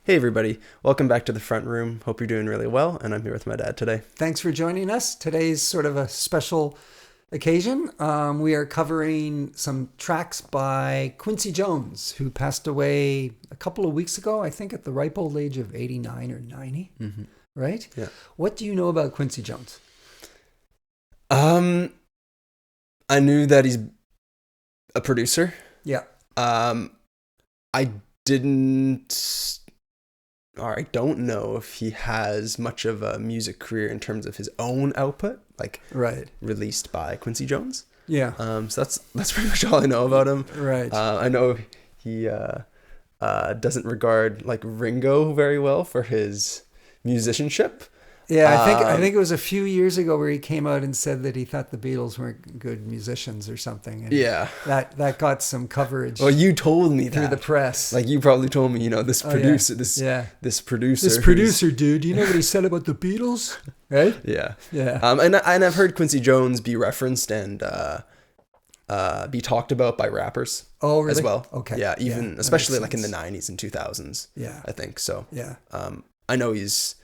Hey everybody, welcome back to the front room. Hope you're doing really well, and I'm here with my dad today. Thanks for joining us. Today's sort of a special occasion. We are covering some tracks by Quincy Jones, who passed away a couple of weeks ago, I think at the ripe old age of 89 or 90, right? Yeah. What do you know about Quincy Jones? I knew that he's a producer. Yeah. I didn't, or I don't know if he has much of a music career in terms of his own output, like released by Quincy Jones. Yeah. So that's pretty much all I know about him. Right. I know he doesn't regard like Ringo very well for his musicianship. Yeah, I think it was a few years ago where he came out and said that he thought the Beatles weren't good musicians or something. And yeah, that got some coverage. Well, you told me through the press. Like you probably told me, this producer, this producer, dude. You know what he said about the Beatles, right? Yeah, yeah. And I've heard Quincy Jones be referenced and be talked about by rappers. Oh, really? As well. Okay. Yeah, especially like in the 90s and 2000s. Yeah, I think so. Yeah. I know he's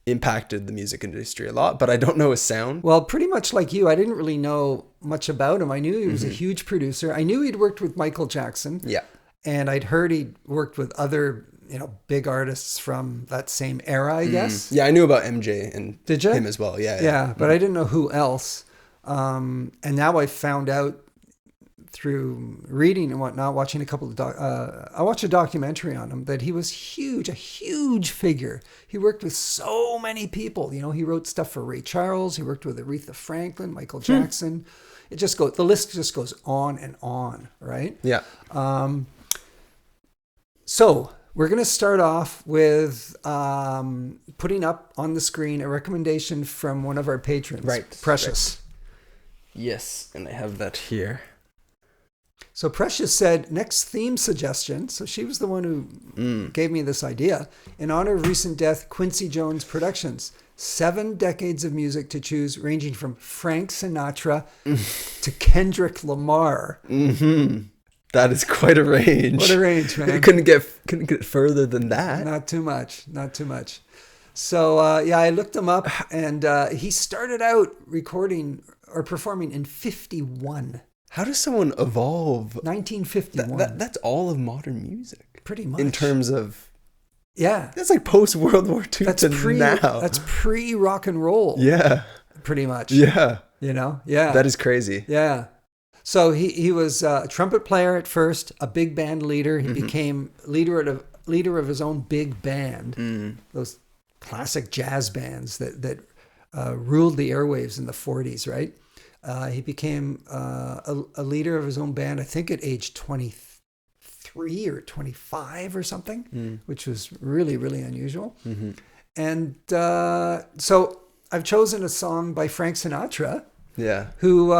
impacted the music industry a lot, but I don't know his sound. Well, pretty much like you, I didn't really know much about him. I knew he was a huge producer. I knew he'd worked with Michael Jackson. Yeah. And I'd heard he'd worked with other, big artists from that same era, I guess. Yeah, I knew about MJ and Did you? Him as well. Yeah. Yeah, but I didn't know who else. And now I found out through reading and whatnot, watching a couple of I watched a documentary on him, that he was a huge figure. He worked with so many people. He wrote stuff for Ray Charles. He worked with Aretha Franklin, Michael Jackson. The list just goes on and on, right? Yeah. So we're going to start off with putting up on the screen a recommendation from one of our patrons, Precious. Right. Yes, and I have that here. So Precious said, next theme suggestion. So she was the one who gave me this idea. In honor of recent death, Quincy Jones Productions. 7 decades of music to choose, ranging from Frank Sinatra to Kendrick Lamar. Mm-hmm. That is quite a range. What a range, man. It couldn't get further than that. Not too much. So, I looked him up, and he started out recording or performing in 1951. How does someone evolve? 1951. That's all of modern music. Pretty much. In terms of... Yeah. That's like post-World War II now. That's pre-rock and roll. Yeah. Pretty much. Yeah. Yeah. That is crazy. Yeah. So he was a trumpet player at first, a big band leader. He became leader of his own big band. Those classic jazz bands that ruled the airwaves in the 40s, right? He became a leader of his own band, I think at age 23 or 25 or something, which was really, really unusual. And so I've chosen a song by Frank Sinatra, who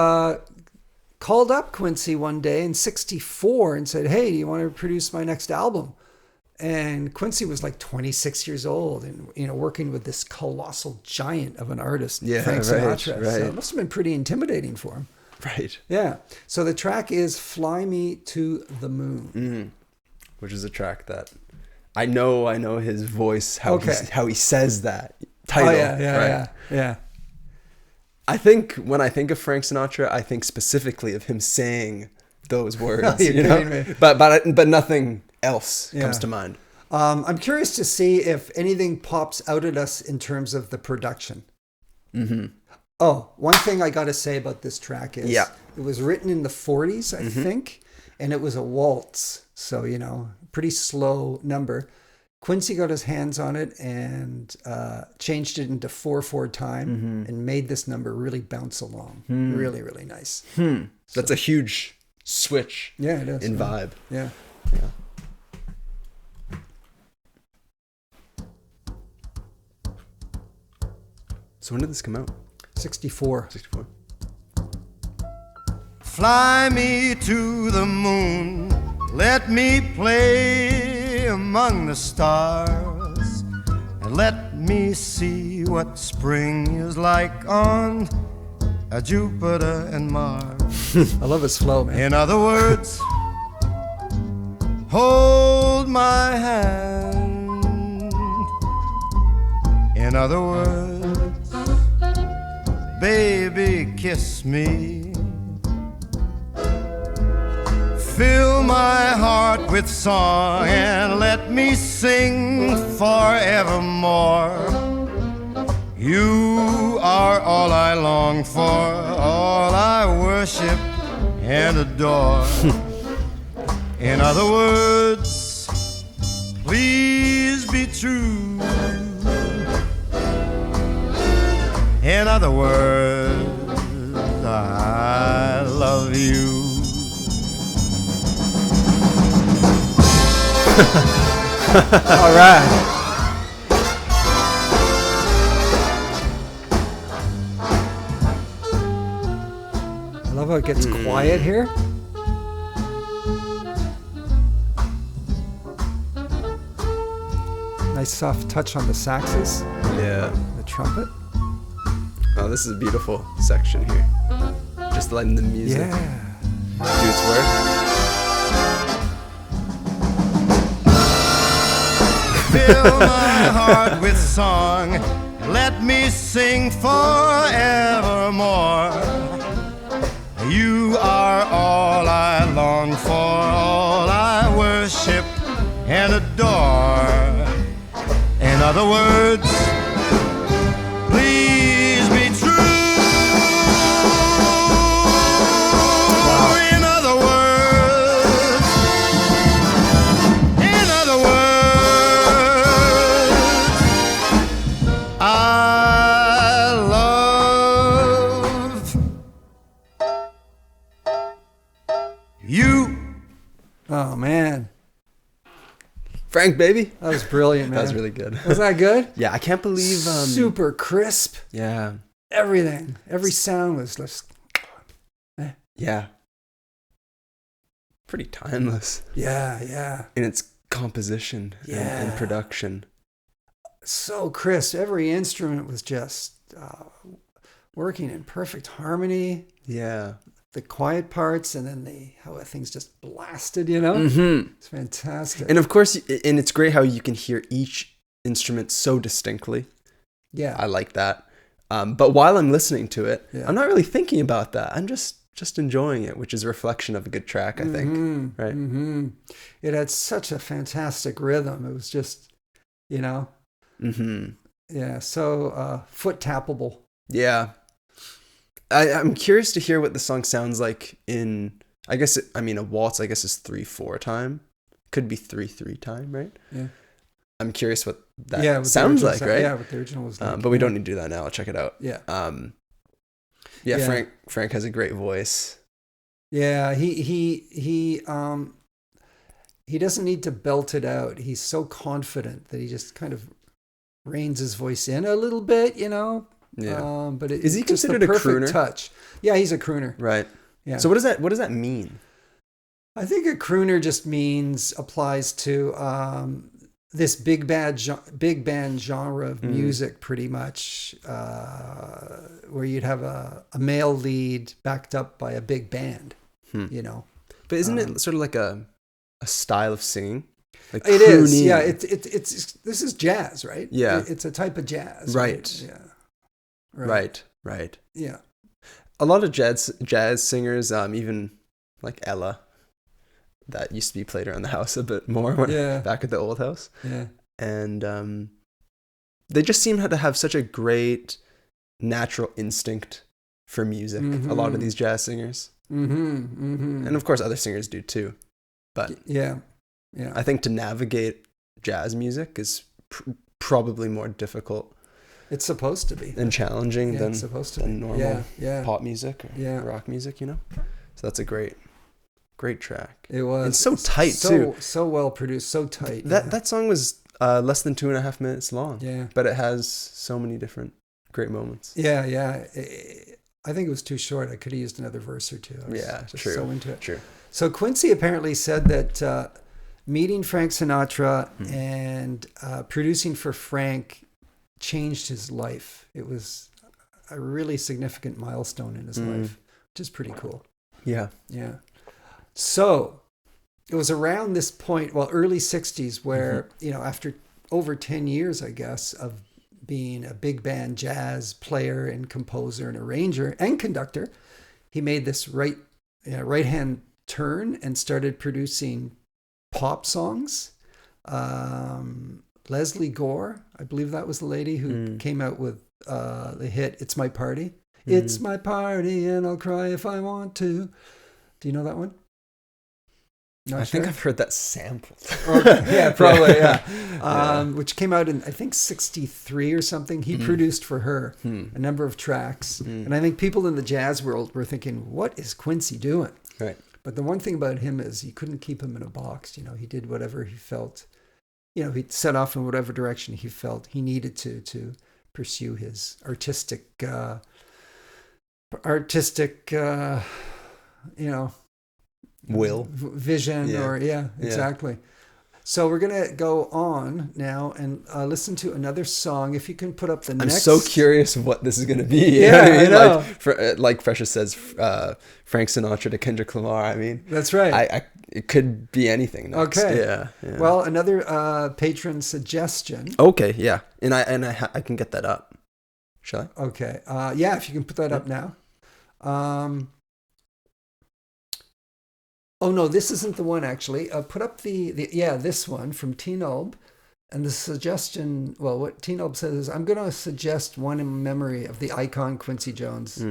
called up Quincy one day in 1964 and said, hey, do you want to produce my next album? And Quincy was like 26 years old and, working with this colossal giant of an artist, Frank Sinatra. Right. So it must have been pretty intimidating for him. Right. Yeah. So the track is Fly Me to the Moon. Which is a track that I know his voice, how he says that title. Yeah. I think when I think of Frank Sinatra, I think specifically of him saying those words, kidding me. But nothing else comes to mind. I'm curious to see if anything pops out at us in terms of the production. Oh, one thing I got to say about this track is it was written in the 40s, I think, and it was a waltz. So, pretty slow number. Quincy got his hands on it and changed it into 4/4 time and made this number really bounce along. Really, really nice. That's a huge switch. Yeah, it is. In vibe. Yeah. So when did this come out? 64. Fly me to the moon, let me play among the stars, and let me see what spring is like on Jupiter and Mars. I love his flow, man. In other words, hold my hand In other words, baby, kiss me. Fill my heart with song and let me sing forevermore. You are all I long for, all I worship and adore. In other words, please be true. In other words, I love you. All right. I love how it gets quiet here. Nice soft touch on the saxes, Yeah. the trumpet. Oh, this is a beautiful section here. Just letting the music Yeah. do its work. Fill my heart with song, let me sing forevermore. You are all I long for, all I worship and adore. In other words, please be true. In other words, I love you. Oh man, Frank, baby. that was brilliant, man. That was really good. Was that good? Yeah, I can't believe. Super crisp. Yeah. Everything. Every sound was just. Yeah. Pretty timeless Yeah. in its composition and production. So crisp. Every instrument was just working in perfect harmony. Yeah. The quiet parts and then how things just blasted, you know? Mm-hmm. It's fantastic. And of course, and it's great how you can hear each instrument so distinctly. Yeah. I like that. But while I'm listening to it, Yeah. I'm not really thinking about that. I'm just enjoying it, which is a reflection of a good track, I think. Mm-hmm. Right? Mm-hmm. It had such a fantastic rhythm. It was just, you know? Mm-hmm. Yeah. So foot tappable. Yeah. I'm curious to hear what the song sounds like in, I guess, a waltz, I guess, is 3/4 time. Could be 3/3 time, right? Yeah. I'm curious what that Yeah, sounds like, right? Yeah, what the original was like. But we don't need to do that now. I'll check it out. Yeah. Yeah. Frank has a great voice. Yeah, he doesn't need to belt it out. He's so confident that he just kind of reins his voice in a little bit, you know. Yeah. But is he it's just the considered a perfect crooner? touch. Yeah, he's a crooner. Right. Yeah. So what does that mean? I think a crooner just applies to this big band genre of music, pretty much, where you'd have a male lead backed up by a big band, you know. But isn't it sort of like a style of singing? Like it is. crooning? Yeah. It's this is jazz, right? Yeah. It's a type of jazz. Right. Yeah. Right. Yeah. A lot of jazz singers, even like Ella, that used to be played around the house a bit more back at the old house. Yeah. And they just seem to have such a great natural instinct for music. Mm-hmm. A lot of these jazz singers. Mm-hmm. Mm-hmm. And of course other singers do too. But yeah. I think to navigate jazz music is probably more difficult. It's supposed to be. And challenging than, it's supposed to than be. normal Yeah. pop music or rock music, you know? So that's a great track. It was. It's so tight too. So well produced, so tight. That song was less than 2.5 minutes long. Yeah. But it has so many different great moments. Yeah. I think it was too short. I could have used another verse or two. I was just so into it. True. So Quincy apparently said that meeting Frank Sinatra and producing for Frank changed his life. It was a really significant milestone in his life, which is pretty cool. Yeah. Yeah. So it was around this point, early 60s, where, after over 10 years, I guess, of being a big band jazz player and composer and arranger and conductor, he made this right-hand turn and started producing pop songs. Leslie Gore, I believe that was the lady who came out with the hit "It's My Party." It's my party and I'll cry if I want to. Do you know that one? I think I've heard that sampled. Yeah, probably, yeah. Which came out in, I think, 1963 or something. He produced for her a number of tracks. And I think people in the jazz world were thinking, what is Quincy doing? Right. But the one thing about him is you couldn't keep him in a box. He did whatever he felt. He set off in whatever direction he felt he needed to pursue his artistic will, vision, exactly. So we're gonna go on now and listen to another song. If you can put up the next. I'm so curious of what this is gonna be. Yeah, I know. Like Precious says, Frank Sinatra to Kendrick Lamar. I mean, that's right. It could be anything next. Okay. Yeah. Well, another patron suggestion. Okay. Yeah, and I can get that up. Shall I? Okay. Yeah, if you can put that up now. Oh no, this isn't the one actually. Put up this one from T-Nulb. And the suggestion, well, what T-Nulb says is, I'm going to suggest one in memory of the icon Quincy Jones.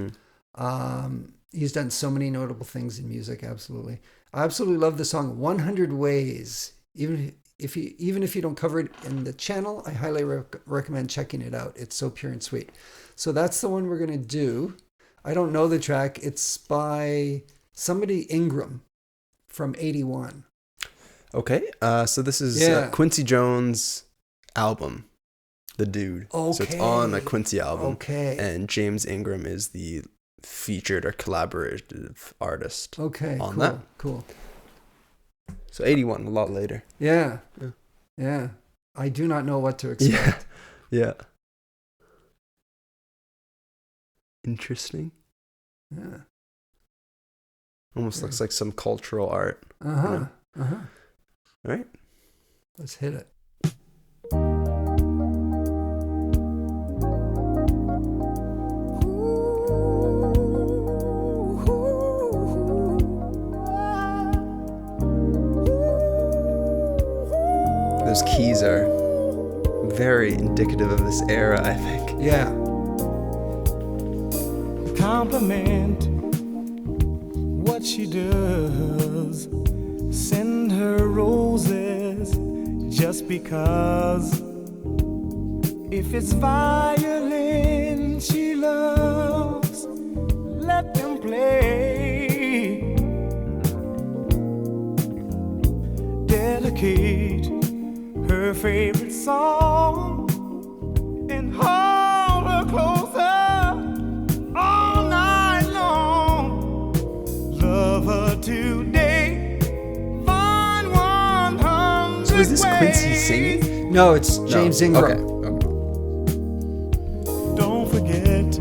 He's done so many notable things in music, absolutely. I absolutely love the song 100 Ways. Even if you don't cover it in the channel, I highly recommend checking it out. It's so pure and sweet. So that's the one we're going to do. I don't know the track. It's by somebody Ingram from 81. Okay. So this is Quincy Jones' album, The Dude. Okay. So it's on a Quincy album. Okay. And James Ingram is the featured or collaborative artist. Okay. On that. Cool. So 81, a lot later. Yeah. I do not know what to expect. Yeah. Interesting. Yeah. Almost looks like some cultural art. All right. Let's hit it. Those keys are very indicative of this era, I think. Yeah. Compliment what she does. Send her roses just because. If it's violin she loves, let them play. Dedicate her favorite song and hold her closer all night long. Love her today. Find 100 So is this Quincy ways. singing? No, it's James Ingram. Okay. Don't forget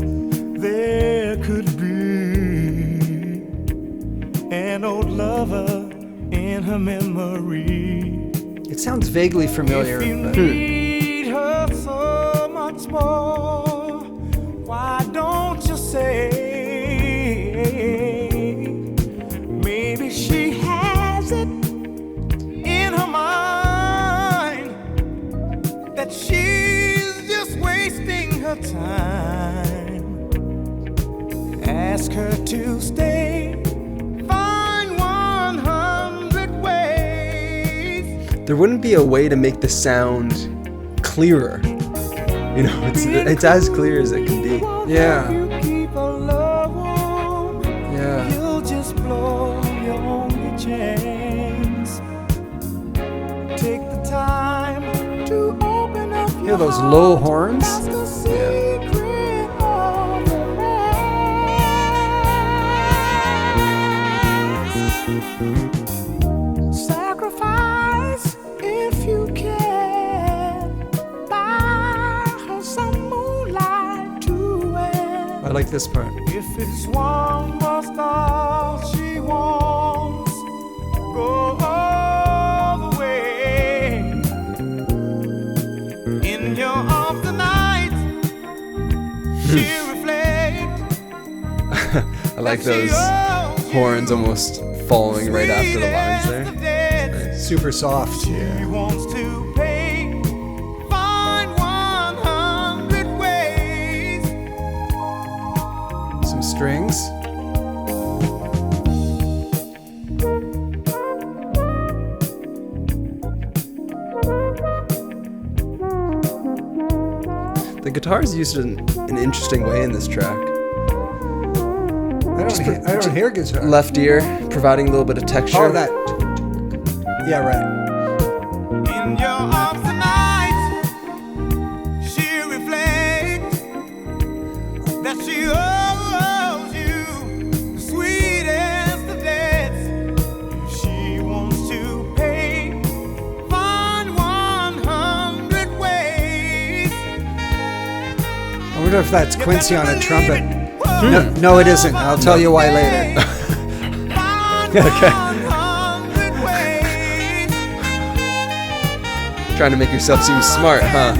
there could be an old lover in her memory. It sounds vaguely familiar. If you But need her so much more, why don't you say maybe she has it in her mind that she's just wasting her time. Ask her to stay. Find 100 ways. There wouldn't be a way to make the sound clearer. You know, it's as clear as it can be. Yeah. Yeah. You'll just blow your only chance. Take the time to open up hear those low horns? Sacrifice if you can. Buy her some moonlight to wear. I like this part. If it's one more star she wants, go all the way. In your arms tonight, she reflects I like those horns almost following right after the lines there. Nice. Super soft. She wants to pay, find 100 ways. Some strings. The guitar is used in an interesting way in this track. I don't hear guitar. Left ear, providing a little bit of texture. Oh, that. Yeah, right. In your arms tonight, she reflects that she owes you the sweetest of debts. If she wants to pay, find 100 ways. I wonder if that's Quincy on a trumpet. No, it isn't. I'll tell you why later. Okay. Trying to make yourself seem smart, huh?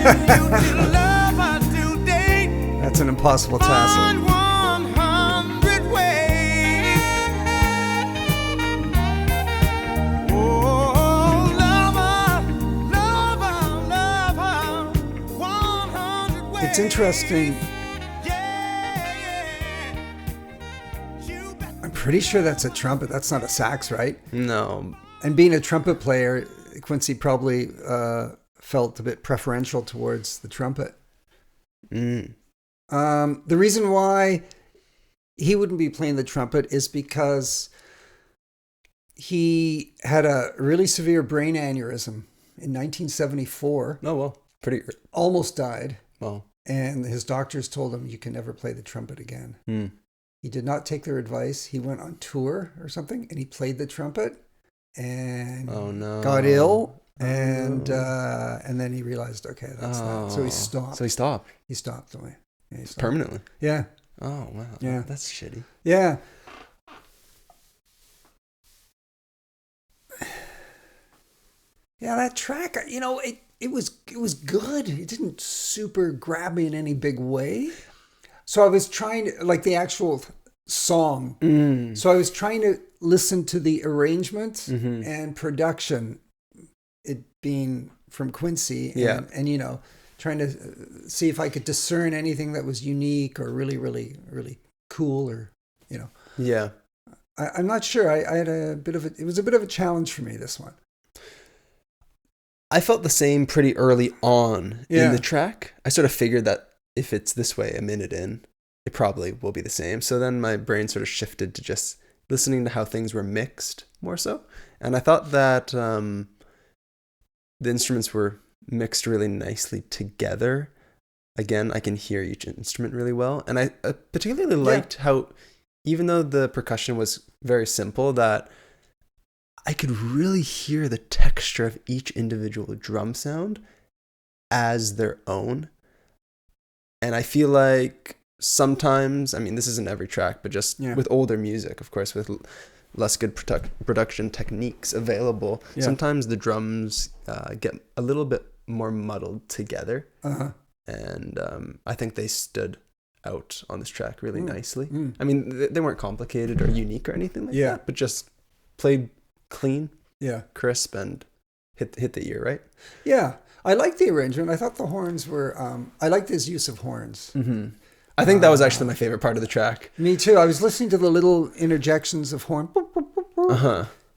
That's an impossible task. It's interesting. I'm pretty sure that's a trumpet. That's not a sax, right? No. And being a trumpet player, Quincy probably felt a bit preferential towards the trumpet. The reason why he wouldn't be playing the trumpet is because he had a really severe brain aneurysm in 1974. Oh, well, pretty... Almost died. Well. And his doctors told him, you can never play the trumpet again. He did not take their advice. He went on tour or something, and he played the trumpet and got ill. And then he realized, okay, that's that. So he stopped. He stopped. Yeah, he stopped. Permanently? Yeah. Oh, wow. Yeah. That's shitty. Yeah. Yeah, that track, it was good. It didn't super grab me in any big way. So I was trying to, like the actual song. So I was trying to listen to the arrangement and production, it being from Quincy. And trying to see if I could discern anything that was unique or really, really, really cool or, Yeah. I'm not sure. I had it was a bit of a challenge for me, this one. I felt the same pretty early on in the track. I sort of figured that if it's this way a minute in, it probably will be the same. So then my brain sort of shifted to just listening to how things were mixed more so. And I thought that the instruments were mixed really nicely together. Again, I can hear each instrument really well. And I particularly liked how, even though the percussion was very simple, that I could really hear the texture of each individual drum sound as their own. And I feel like sometimes, I mean, this isn't every track, but just with older music, of course, with less good production techniques available, sometimes the drums get a little bit more muddled together. And I think they stood out on this track really nicely. I mean, they weren't complicated or unique or anything like that, but just played clean, crisp, and hit the ear, right? Yeah, I like the arrangement. I thought the horns were. I liked his use of horns. I think that was actually my favorite part of the track. Me too. I was listening to the little interjections of horn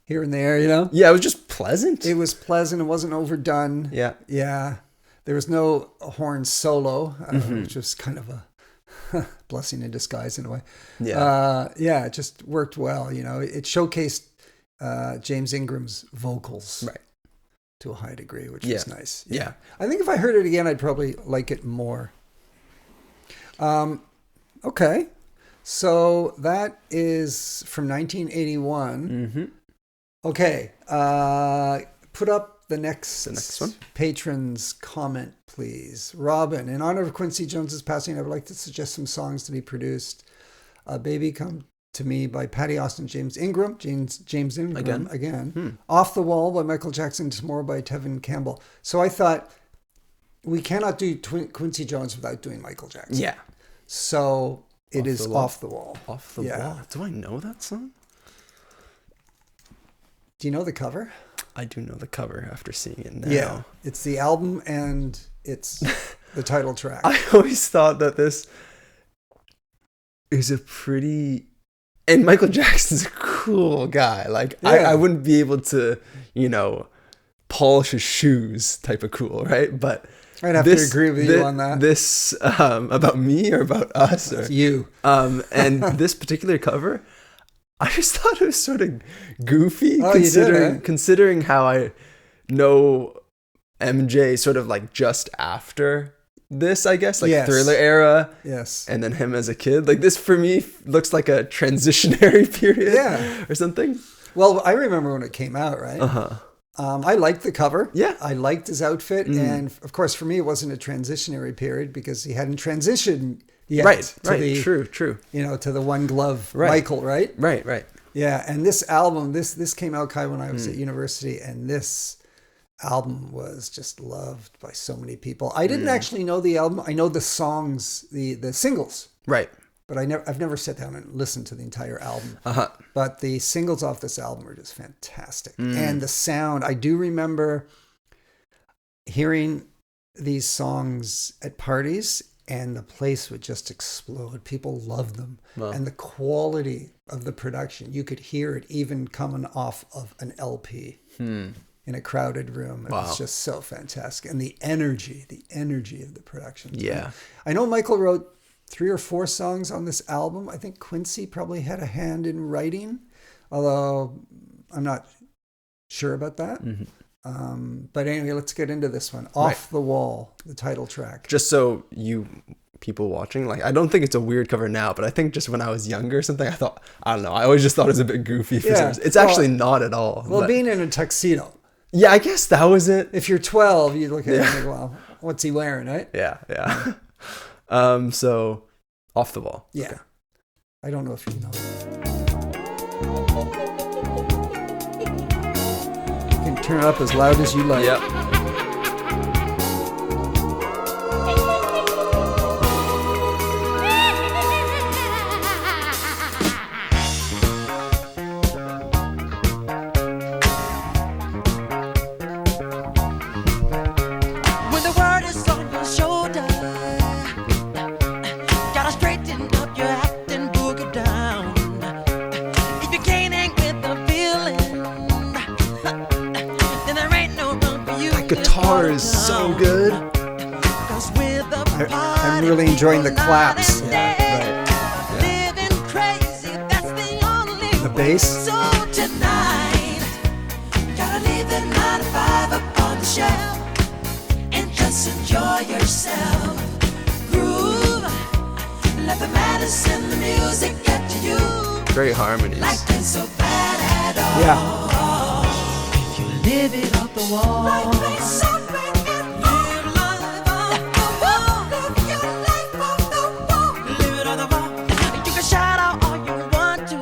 here and there. Yeah, it was just pleasant. It was pleasant. It wasn't overdone. Yeah. There was no horn solo, which was kind of a blessing in disguise in a way. It just worked well. It showcased James Ingram's vocals to a high degree, which was nice. Yeah. I think if I heard it again, I'd probably like it more. Okay. So that is from 1981. Okay. Put up the next one. Patron's comment, please. Robin, in honor of Quincy Jones's passing, I would like to suggest some songs to be produced. Baby Come to Me by Patty Austin, James Ingram. James Ingram again. Off the Wall by Michael Jackson, Tomorrow by Tevin Campbell. So I thought we cannot do Quincy Jones without doing Michael Jackson. Yeah. So it is Off the Wall. Off the Wall. Do I know that song? Do you know the cover? I do know the cover after seeing it now. Yeah. It's the album and it's the title track. I always thought that this is a pretty... And Michael Jackson's a cool guy. Like, I wouldn't be able to, polish his shoes type of cool, right? But I'd have to agree with you on that. This, about me or about us? Or, you. And this particular cover, I just thought it was sort of goofy, considering how I know MJ sort of like just after this, I guess, like Thriller era. Yes. And then him as a kid. Like this for me looks like a transitionary period or something. Well, I remember when it came out, right? Uh-huh. I liked the cover. Yeah. I liked his outfit. And of course, for me, it wasn't a transitionary period because he hadn't transitioned yet. Right. True. To the one glove Michael, right? Right. Yeah. And this album, this came out, Kai, when I was at university. And this album was just loved by so many people. I didn't actually know the album. I know the songs, the singles. Right. But I've never sat down and listened to the entire album. Uh-huh. But the singles off this album are just fantastic. And the sound, I do remember hearing these songs at parties and the place would just explode. People loved them. Wow. And the quality of the production, you could hear it even coming off of an LP in a crowded room. It was just so fantastic. And the energy of the production. Yeah. I know Michael wrote 3 or 4 songs on this album. I think Quincy probably had a hand in writing, although I'm not sure about that. But anyway, let's get into this one. Off the Wall, the title track. Just so you people watching, like, I don't think it's a weird cover now, but I think just when I was younger or something, I don't know, I always just thought it was a bit goofy. It's actually not at all. Well, being in a tuxedo. Yeah, I guess that was it. If you're 12, you look at it and think, well, what's he wearing, right? Yeah. So Off the Wall. Yeah. Okay. I don't know if you know. You can turn it up as loud as you like. Yep. Guitar is so good. I'm really enjoying the claps. Yeah. The bass. So tonight, gotta leave the 9 to 5 up on the shelf and just enjoy yourself. Groove, let the madness in the music get to you. Great harmonies. Like it's so bad at all. Yeah. If you live it off the wall. Like they so bad at all. Live life off the wall. Live your life off the wall. Live it off the wall. You can shout out all you want to.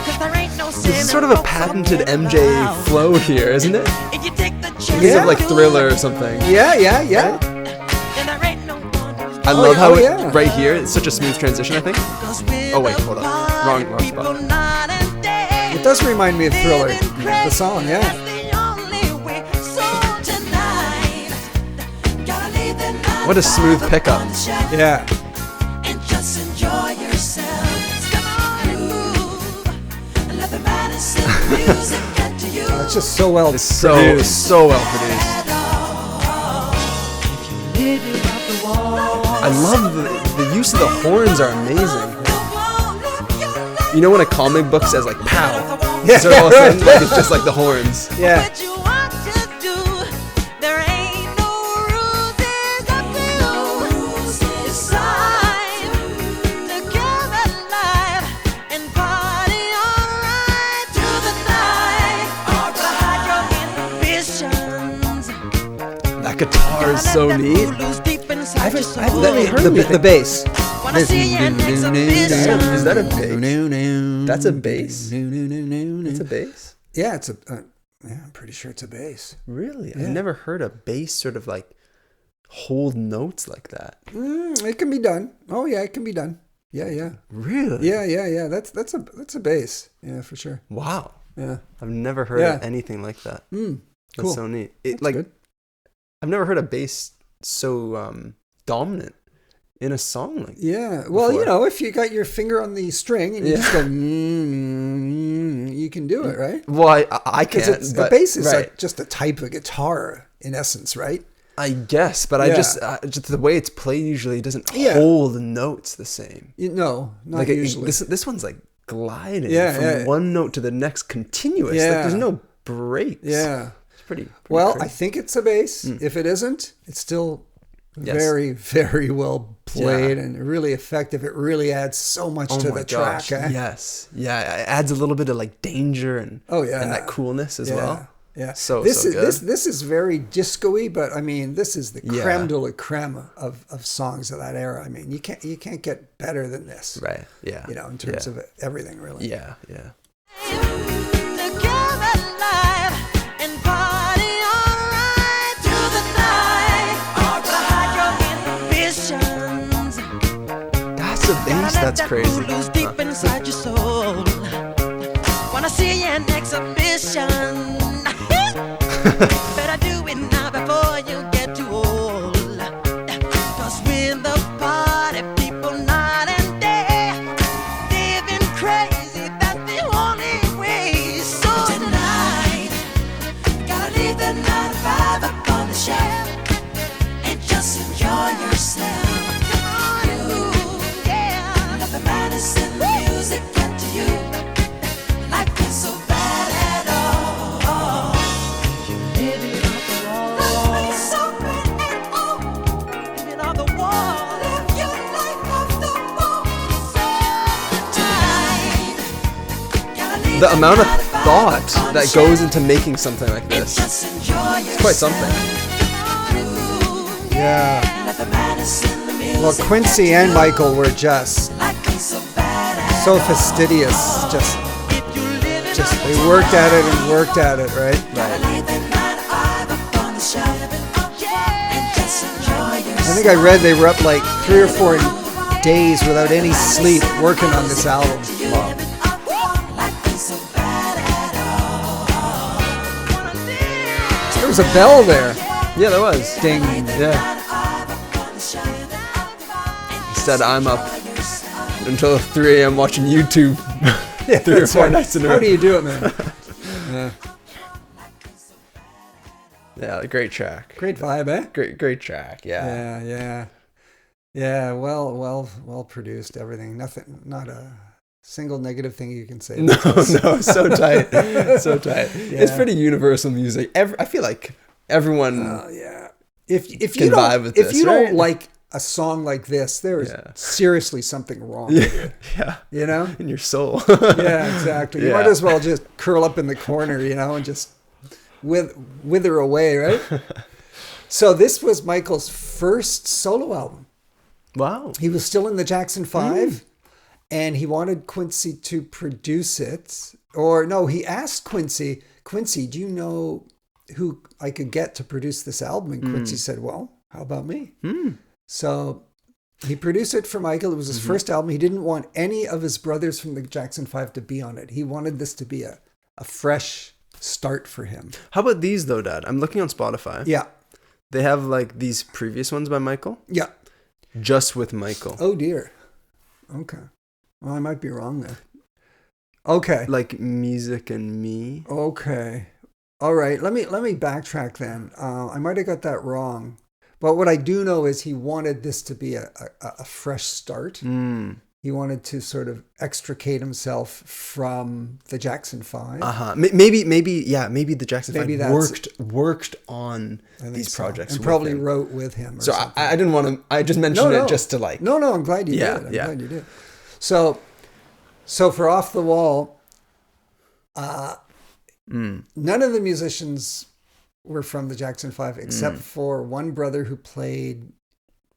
'Cause there ain't no sin. This is sort of a patented MJ flow here, isn't it? If you take the chance. It's of like Thriller or something. Yeah. I love how right here, it's such a smooth transition, I think. Oh wait, hold on. Wrong spot. It does remind me of Thriller, the song, yeah. What a smooth pickup. Yeah. And just enjoy yourselves. Come on, groove. Let the madness in the music get to you. It's just so well It's produced. so well produced. I love the use of the horns are amazing. You know when a comic book says like pow? Yeah, so all of a sudden, like, it's just like the horns. Yeah. That guitar is so neat. I haven't really heard the bass. Is that a bass? That's a bass? It's a bass? Yeah, I'm pretty sure it's a bass. Really? Yeah. I've never heard a bass sort of like hold notes like that. It can be done. Oh yeah, it can be done. Yeah. Really? Yeah. That's a bass. Yeah, for sure. Wow. Yeah. I've never heard of anything like that. Cool. That's so neat. That's good. I've never heard a bass so dominant in a song like Yeah. Well, before. if you got your finger on the string and you just go, you can do it, right? Well, I can't. The bass is right. like just a type of guitar in essence, right? I guess, but I just the way it's played usually doesn't hold the notes the same. No, not Like usually. This one's like gliding from one note to the next continuous. Yeah. Like there's no breaks. Yeah. It's pretty well, crazy. I think it's a bass. If it isn't, it's still very, very well played and really effective. It really adds so much to the track. Yes. Yeah. It adds a little bit of like danger and that coolness as well. Yeah. So this is good. this is very disco-y, but I mean this is the creme de la creme of songs of that era. I mean you can't get better than this. Right. Yeah. In terms of everything really. Yeah. That's a bass. That's crazy. Deep inside your soul. Wanna see an exhibition. Better do it now before you get too old. 'Cause we're the party people night and day. Living crazy, that's the only way. So tonight, gotta leave the 9 to 5 up on the shelf and just enjoy yourself. Let the madness in the music get to you. Life is so bad at all. Living off the wall. Life is so bad at all. Living off the wall. Live your life off the wall. So tonight, gotta leave The amount of 9 to 5 thought up on that the goes shelf into making something like and this. just enjoy It's quite something. Yeah. Let the madness in the music Well, Quincy get to and you. Michael were just Life is so bad at so all. fastidious. Just they worked at it and worked at it, right? I think I read they were up like 3 or 4 days without any sleep working on this album. Wow. There was a bell there. Yeah, there was. Ding. Yeah. Instead, I'm up until 3 a.m. watching YouTube. 3 or 4 nights in a row. How do you do it, man? Yeah. Yeah, great track. Great vibe, eh? Great track. Yeah. Yeah. Well produced. Everything. Nothing. Not a single negative thing you can say. No, so tight. So tight. Yeah. It's pretty universal music. I feel like everyone Yeah. If can you vibe don't with if this, you right? don't like a song like this, there is seriously something wrong with you. Yeah. You know? In your soul. Yeah, exactly. You Yeah. might as well just curl up in the corner, and just wither away, right? So this was Michael's first solo album. Wow. He was still in the Jackson 5, and he wanted Quincy to produce it. Or no, he asked Quincy, do you know who I could get to produce this album? And Quincy said, well, how about me? So he produced it for Michael. It was his first album. He didn't want any of his brothers from the Jackson 5 to be on it. He wanted this to be a fresh start for him. How about these though, Dad? I'm looking on Spotify. Yeah. They have like these previous ones by Michael. Yeah. Just with Michael. Oh dear. Okay. Well, I might be wrong there. Okay. Like Music and Me. Okay. All right. Let me backtrack then. I might have got that wrong. But what I do know is he wanted this to be a fresh start. He wanted to sort of extricate himself from the Jackson 5. Maybe the Jackson Maybe 5 worked on these projects and with probably him. wrote with him. Or So something. I didn't want to. I just mentioned it just to like. No, I'm glad you did. I'm glad you did. So for Off the Wall, none of the musicians were from the Jackson 5 except for one brother who played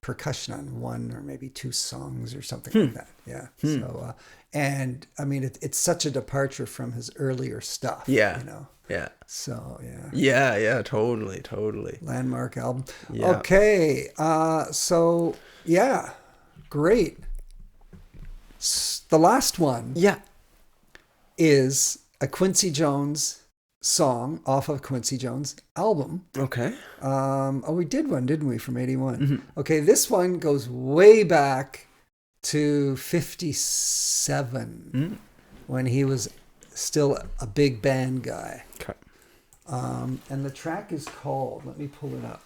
percussion on one or maybe two songs or something like that. Yeah. So, and I mean, it's such a departure from his earlier stuff. Yeah. You know. Yeah. So yeah. Yeah. Totally. Landmark album. Yeah. Okay. So yeah, great. The last one. Yeah. Is a Quincy Jones song off of Quincy Jones' album. Okay. We did one, didn't we, from 81? Mm-hmm. Okay, this one goes way back to 57 when he was still a big band guy. Okay. And the track is called, let me pull it up.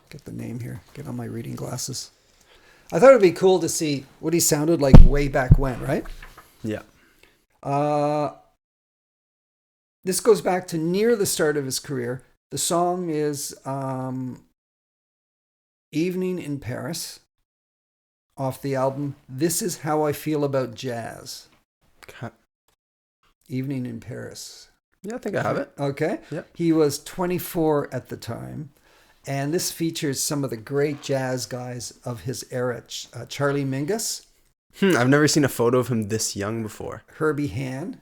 Get the name here. Get on my reading glasses. I thought it'd be cool to see what he sounded like way back when, right? Yeah. This goes back to near the start of his career. The song is Evening in Paris off the album This Is How I Feel About Jazz. Okay. Evening in Paris. Yeah, I think I have it. Okay. Yeah. He was 24 at the time. And this features some of the great jazz guys of his era. Charlie Mingus. I've never seen a photo of him this young before. Herbie Hand.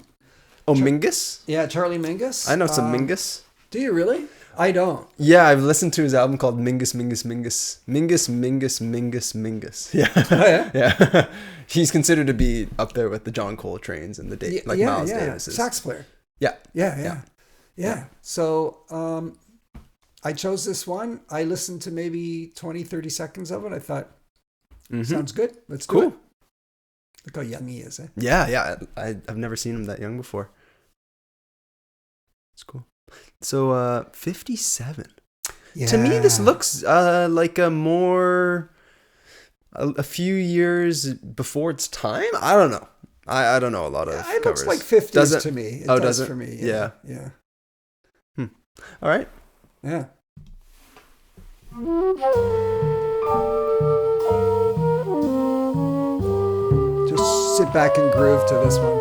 Oh, Mingus? Yeah, Charlie Mingus. I know some Mingus. Do you really? I don't. Yeah, I've listened to his album called Mingus. Yeah. Oh, yeah? Yeah. He's considered to be up there with the John Coltrane's and the Miles Davis's. Sax player. Yeah. Yeah. So I chose this one. I listened to maybe 20, 30 seconds of it. I thought, sounds good. Let's do it. Look how young he is, eh? Yeah. I've never seen him that young before. It's cool. So, 57. Yeah. To me, this looks like a few years before its time. I don't know. I don't know a lot of it covers. looks like 50s to me. It does it? For me. Yeah. All right. Yeah. Just sit back and groove to this one.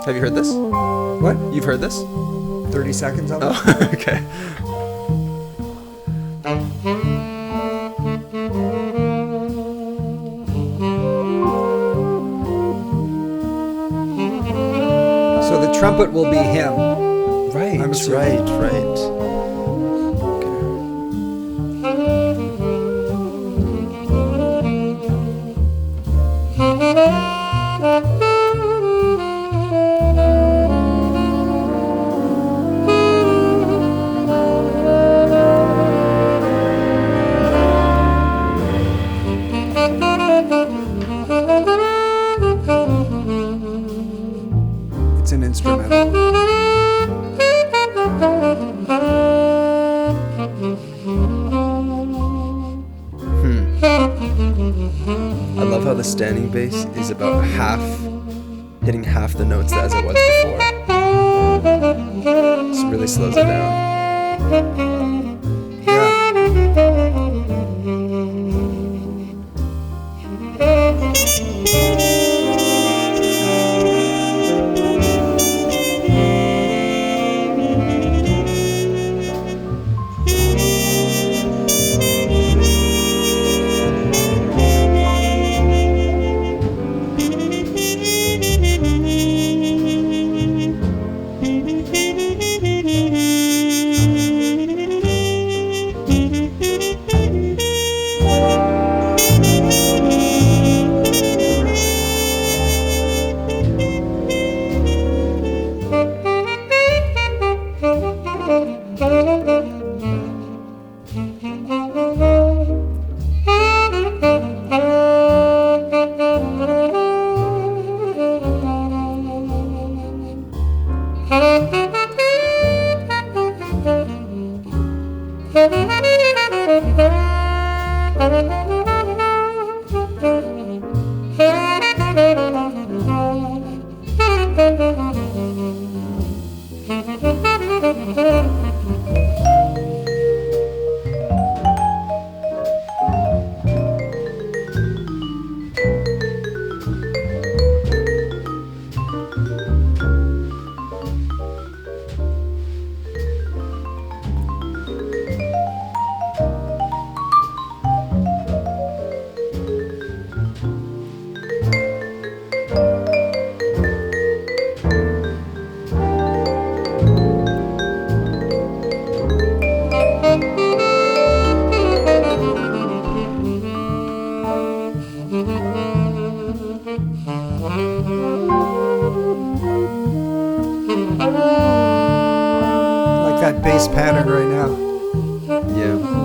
Have you heard this? What? You've heard this? 30 seconds of it? Oh, okay. So the trumpet will be him. Right, I'm assuming. right. It's an instrumental. I love how the standing bass is about hitting half the notes as it was before. Just really slows it down. that bass pattern right now. Yeah.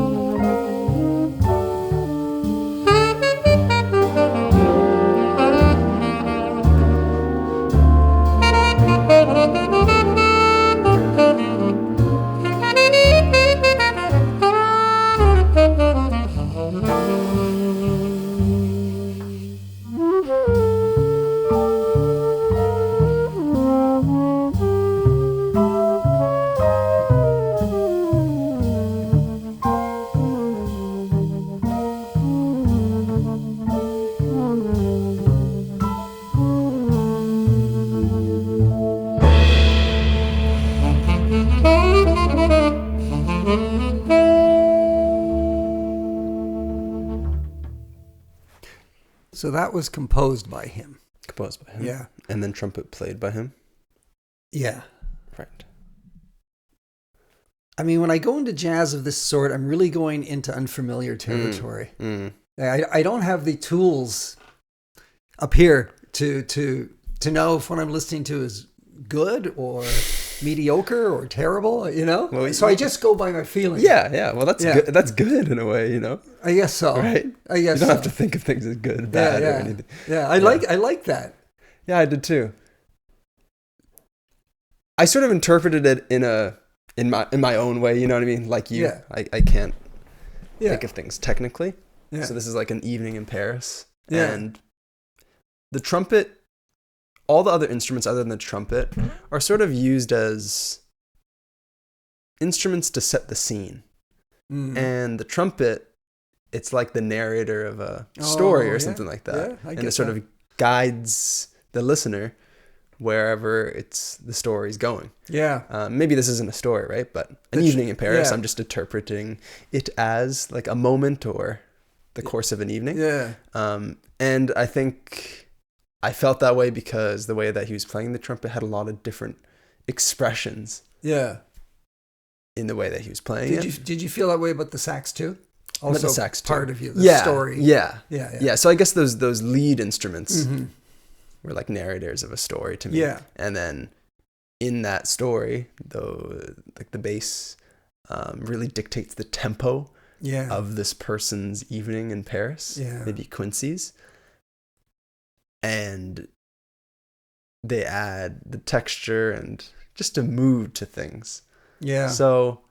So that was composed by him. Composed by him. Yeah. And then trumpet played by him. Yeah. Right. I mean, when I go into jazz of this sort, I'm really going into unfamiliar territory. I don't have the tools up here to know if what I'm listening to is good or mediocre or terrible, you know? Well, so I just go by my feeling. Yeah. Well, that's good. That's good in a way, you know? I guess so. Right? I guess you don't have to think of things as good, bad, or anything. Yeah, I like that. Yeah, I did too. I sort of interpreted it in my own way, you know what I mean? Like you. Yeah. I can't think of things technically. Yeah. So this is like an evening in Paris. Yeah. And the trumpet, all the other instruments other than the trumpet are sort of used as instruments to set the scene. And the trumpet, it's like the narrator of a story or something like that. Yeah, and it sort of guides the listener wherever the story's going. Yeah. Maybe this isn't a story, right? But an evening in Paris, I'm just interpreting it as like a moment or the course of an evening. Yeah. And I think I felt that way because the way that he was playing the trumpet had a lot of different expressions. Yeah. In the way that he was playing Did you feel that way about the sax too? Also the sax too. Part of you, the story. Yeah. So I guess those lead instruments were like narrators of a story to me. Yeah. And then in that story, though, like the bass really dictates the tempo of this person's evening in Paris. Yeah. Maybe Quincy's. And they add the texture and just a mood to things. Yeah. So,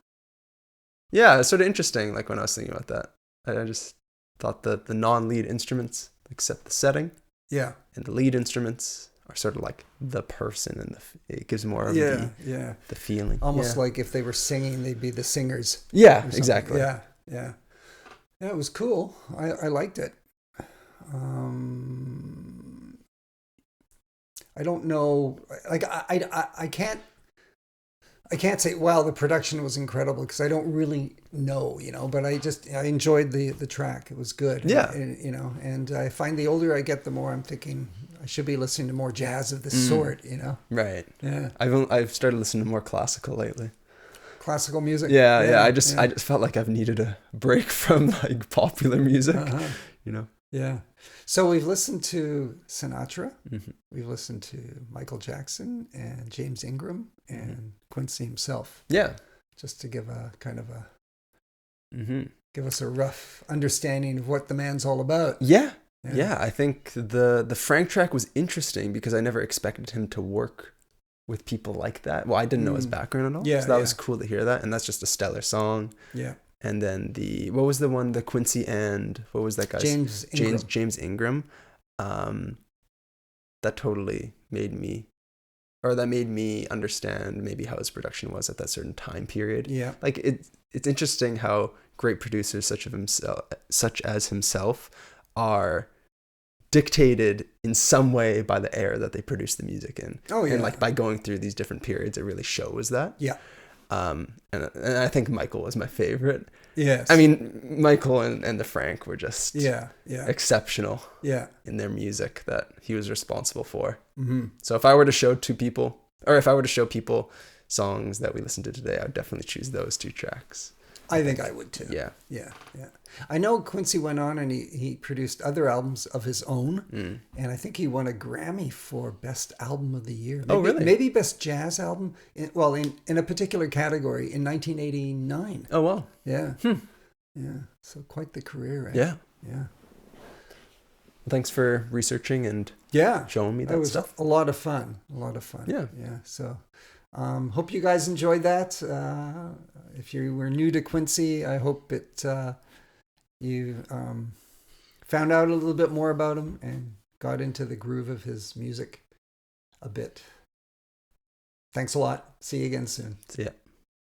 yeah, it's sort of interesting. Like when I was thinking about that, I just thought that the non-lead instruments like set the setting. Yeah. And the lead instruments are sort of like the person, and it gives more of the feeling. Almost like if they were singing, they'd be the singers. Yeah, exactly. Yeah. Yeah, it was cool. I liked it. I don't know. Like I can't say, wow, the production was incredible, because I don't really know, you know, but I enjoyed the track. It was good. Yeah. You know, and I find the older I get, the more I'm thinking I should be listening to more jazz of this sort, you know? Right. Yeah. I've started listening to more classical lately. Classical music? Yeah. I just felt like I've needed a break from like popular music, you know? Yeah. So we've listened to Sinatra, we've listened to Michael Jackson and James Ingram and Quincy himself. Yeah. Just to give a kind of give us a rough understanding of what the man's all about. Yeah. I think the Frank track was interesting because I never expected him to work with people like that. Well, I didn't know his background at all. Yeah. So that was cool to hear that. And that's just a stellar song. Yeah. And then what was the one, the Quincy and what was that guy's? James Ingram. That totally made me understand maybe how his production was at that certain time period. Yeah. Like it's interesting how great producers such as himself are dictated in some way by the era that they produce the music in. Oh yeah. And like by going through these different periods, it really shows that. Yeah. And I think Michael was my favorite. Yes. I mean, Michael and the Frank were just exceptional in their music that he was responsible for. Mm-hmm. So if I were to show people songs that we listened to today, I would definitely choose those two tracks. I think I would too. Yeah. Yeah. I know Quincy went on and he produced other albums of his own, and I think he won a Grammy for Best Album of the Year. Maybe, really? Maybe Best Jazz Album. In a particular category in 1989. Oh, wow. Yeah. Yeah. So quite the career, right? Yeah. Yeah. Thanks for researching and showing me that was stuff. a lot of fun. Yeah. Yeah. So hope you guys enjoyed that. If you were new to Quincy, I hope you found out a little bit more about him and got into the groove of his music a bit. Thanks a lot. See you again soon. See ya.